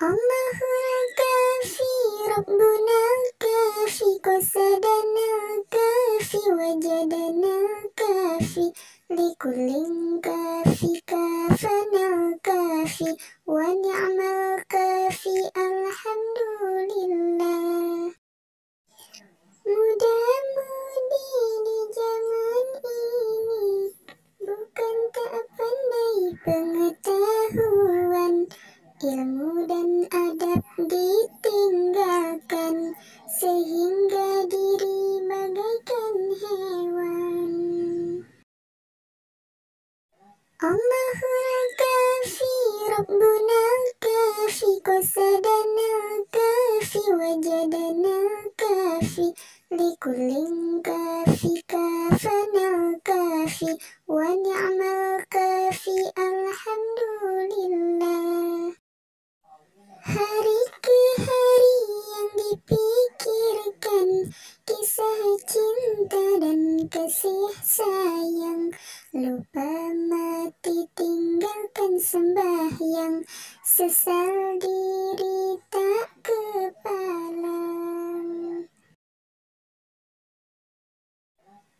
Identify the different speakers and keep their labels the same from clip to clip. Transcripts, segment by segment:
Speaker 1: Allahul kafi, Rabbuna kafi, qasadana kafi, wajadana kafi, likullin kafi, kafana kafi, wa ni'mal kafi, alhamdulillah. Muda-mudi di zaman ini bukan tak pandai pengetahuan, ilmu dan adab ditinggalkan sehingga diri bagaikan hewan. Allahul kafi, Rabbuna kafi, qasadana kafi, wajadana kafi, likullin kafi, kafana kafi, wa ni'mal kafi, alhamdulillah. Hari ke hari yang dipikirkan, kisah cinta dan kasih sayang, lupa mati tinggalkan sembahyang, sesal diri tak kepalang.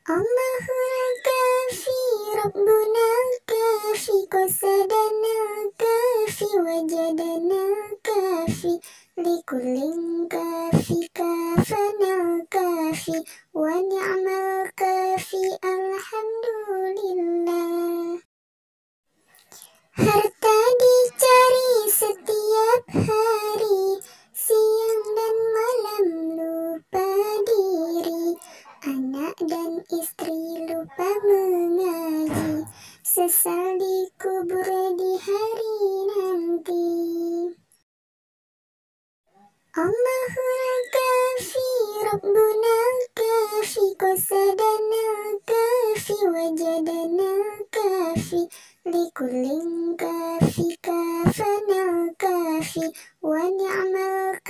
Speaker 1: Allahul kafi, Rabbuna kafi, qasadana kafi, wajadana kafi, likullin kafi, kafana kafi, wa ni'mal kafi, alhamdulillah. Harta dicari setiap hari, siang dan malam lupa diri, anak dan istri lupa mengaji, sesal dikubur di hari nanti. Allahul kafi, Rabbuna kafi, qasadana kafi, wajadana kafi, likullin kafi, kafana kafi, wa ni'mal